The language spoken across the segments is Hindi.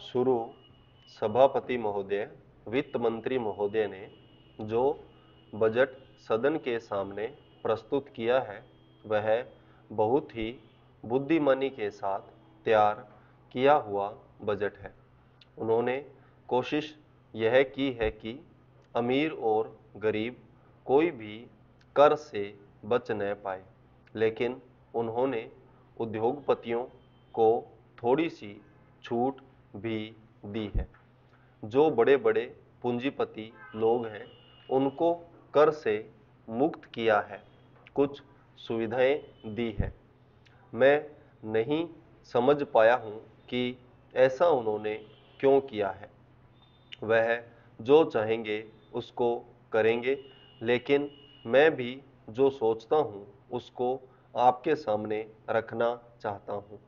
शुरू सभापति महोदय, वित्त मंत्री महोदय ने जो बजट सदन के सामने प्रस्तुत किया है वह बहुत ही बुद्धिमानी के साथ तैयार किया हुआ बजट है। उन्होंने कोशिश यह की है कि अमीर और गरीब कोई भी कर से बच न पाए, लेकिन उन्होंने उद्योगपतियों को थोड़ी सी छूट भी दी है। जो बड़े बड़े पूंजीपति लोग हैं उनको कर से मुक्त किया है, कुछ सुविधाएं दी है। मैं नहीं समझ पाया हूँ कि ऐसा उन्होंने क्यों किया है। वह जो चाहेंगे उसको करेंगे, लेकिन मैं भी जो सोचता हूँ उसको आपके सामने रखना चाहता हूँ।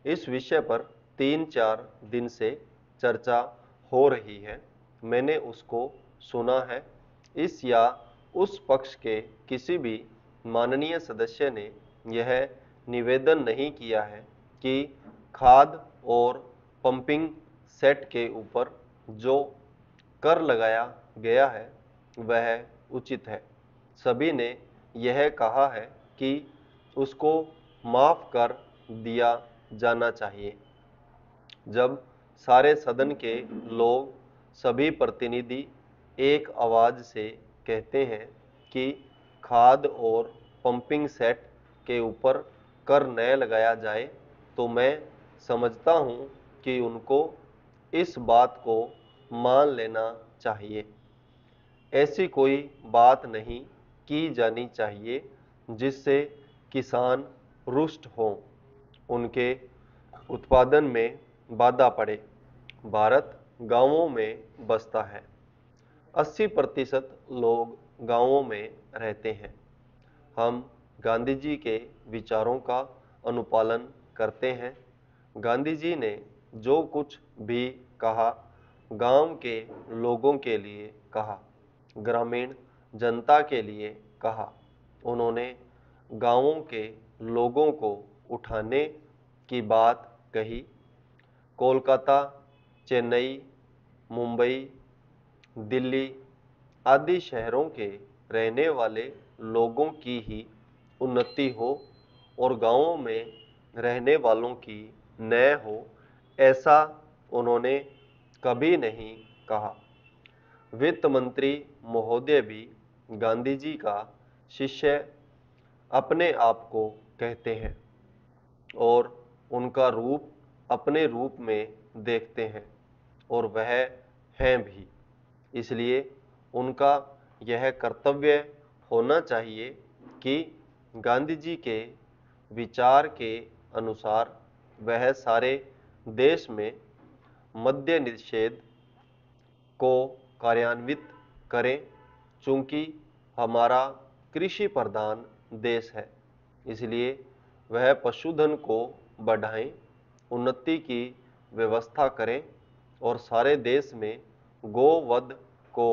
इस विषय पर 3-4 दिन से चर्चा हो रही है। मैंने उसको सुना है। इस या उस पक्ष के किसी भी माननीय सदस्य ने यह निवेदन नहीं किया है कि खाद और पंपिंग सेट के ऊपर जो कर लगाया गया है वह उचित है। सभी ने यह कहा है कि उसको माफ कर दिया जाना चाहिए। जब सारे सदन के लोग, सभी प्रतिनिधि एक आवाज से कहते हैं कि खाद और पंपिंग सेट के ऊपर कर न लगाया जाए, तो मैं समझता हूँ कि उनको इस बात को मान लेना चाहिए। ऐसी कोई बात नहीं की जानी चाहिए जिससे किसान रुष्ट हों, उनके उत्पादन में बाधा पड़े। भारत गांवों में बसता है। 80% लोग गांवों में रहते हैं। हम गांधी जी के विचारों का अनुपालन करते हैं। गांधी जी ने जो कुछ भी कहा, गांव के लोगों के लिए कहा, ग्रामीण जनता के लिए कहा। उन्होंने गांवों के लोगों को उठाने की बात कही। कोलकाता, चेन्नई, मुंबई, दिल्ली आदि शहरों के रहने वाले लोगों की ही उन्नति हो और गांवों में रहने वालों की न हो, ऐसा उन्होंने कभी नहीं कहा। वित्त मंत्री महोदय भी गांधी जी का शिष्य अपने आप को कहते हैं और उनका रूप अपने रूप में देखते हैं, और वह हैं भी। इसलिए उनका यह कर्तव्य होना चाहिए कि गांधी जी के विचार के अनुसार वह सारे देश में मद्य निषेध को कार्यान्वित करें। चूंकि हमारा कृषि प्रधान देश है, इसलिए वह पशुधन को बढ़ाएं, उन्नति की व्यवस्था करें और सारे देश में गोवध को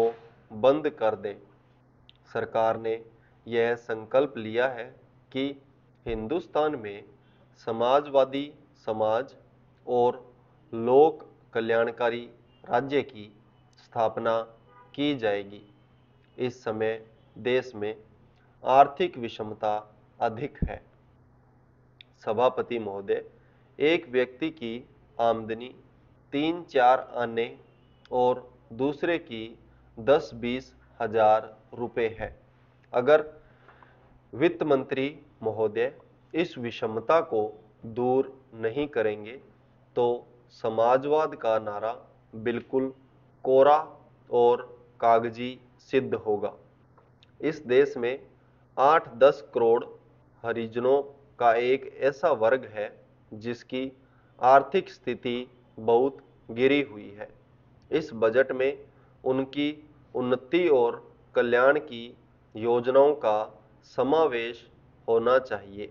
बंद कर दें। सरकार ने यह संकल्प लिया है कि हिंदुस्तान में समाजवादी समाज और लोक कल्याणकारी राज्य की स्थापना की जाएगी। इस समय देश में आर्थिक विषमता अधिक है। सभापति महोदय, एक व्यक्ति की आमदनी 3-4 आने और दूसरे की 10-20 हजार रुपए है। अगर वित्त मंत्री महोदय इस विषमता को दूर नहीं करेंगे तो समाजवाद का नारा बिल्कुल कोरा और कागजी सिद्ध होगा। इस देश में 8-10 करोड़ हरिजनों का एक ऐसा वर्ग है जिसकी आर्थिक स्थिति बहुत गिरी हुई है। इस बजट में उनकी उन्नति और कल्याण की योजनाओं का समावेश होना चाहिए।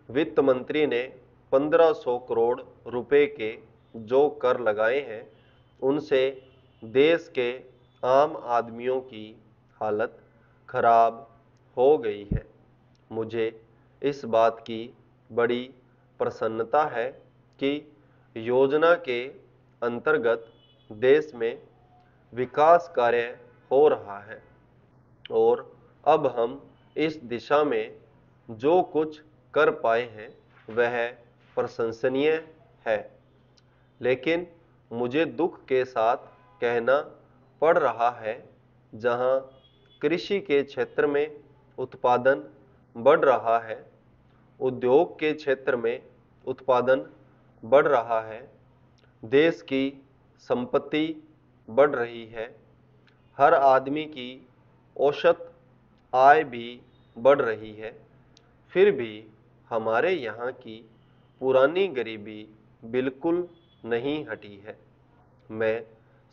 वित्त मंत्री ने 1500 करोड़ रुपए के जो कर लगाए हैं, उनसे देश के आम आदमियों की हालत खराब हो गई है। मुझे इस बात की बड़ी प्रसन्नता है कि योजना के अंतर्गत देश में विकास कार्य हो रहा है और अब हम इस दिशा में जो कुछ कर पाए हैं वह प्रशंसनीय है। लेकिन मुझे दुख के साथ कहना पड़ रहा है, जहां कृषि के क्षेत्र में उत्पादन बढ़ रहा है, उद्योग के क्षेत्र में उत्पादन बढ़ रहा है, देश की संपत्ति बढ़ रही है, हर आदमी की औसत आय भी बढ़ रही है, फिर भी हमारे यहाँ की पुरानी गरीबी बिल्कुल नहीं हटी है। मैं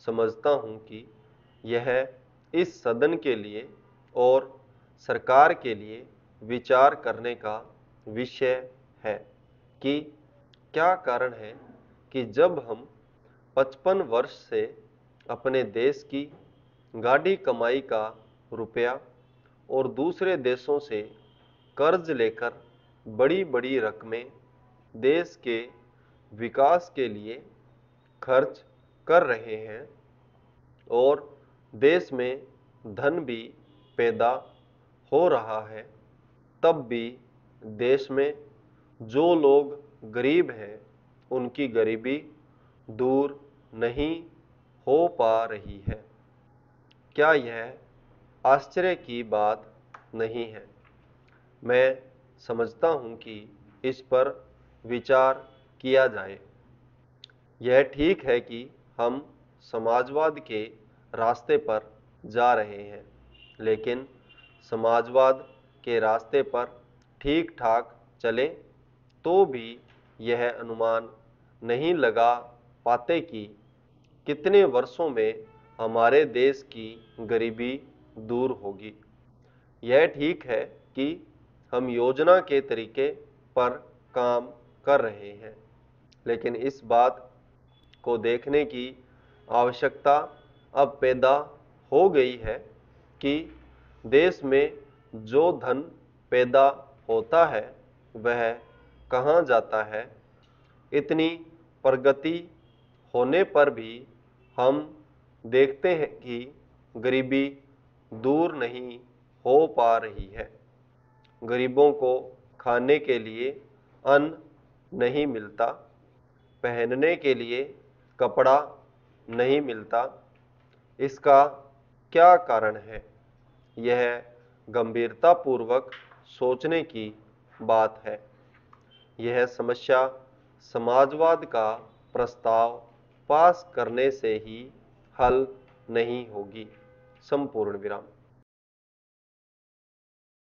समझता हूँ कि यह इस सदन के लिए और सरकार के लिए विचार करने का विषय है कि क्या कारण है कि जब हम 55 वर्ष से अपने देश की गाढ़ी कमाई का रुपया और दूसरे देशों से कर्ज लेकर बड़ी बड़ी रकमें देश के विकास के लिए खर्च कर रहे हैं और देश में धन भी पैदा हो रहा है, तब भी देश में जो लोग गरीब हैं उनकी गरीबी दूर नहीं हो पा रही है। क्या यह आश्चर्य की बात नहीं है? मैं समझता हूँ कि इस पर विचार किया जाए। यह ठीक है कि हम समाजवाद के रास्ते पर जा रहे हैं, लेकिन समाजवाद के रास्ते पर ठीक ठाक चलें तो भी यह अनुमान नहीं लगा पाते कि कितने वर्षों में हमारे देश की गरीबी दूर होगी। यह ठीक है कि हम योजना के तरीके पर काम कर रहे हैं, लेकिन इस बात को देखने की आवश्यकता अब पैदा हो गई है कि देश में जो धन पैदा होता है वह कहाँ जाता है। इतनी प्रगति होने पर भी हम देखते हैं कि गरीबी दूर नहीं हो पा रही है। गरीबों को खाने के लिए अन्न नहीं मिलता, पहनने के लिए कपड़ा नहीं मिलता। इसका क्या कारण है? यह गंभीरतापूर्वक सोचने की बात है। यह समस्या समाजवाद का प्रस्ताव पास करने से ही हल नहीं होगी। संपूर्ण विराम।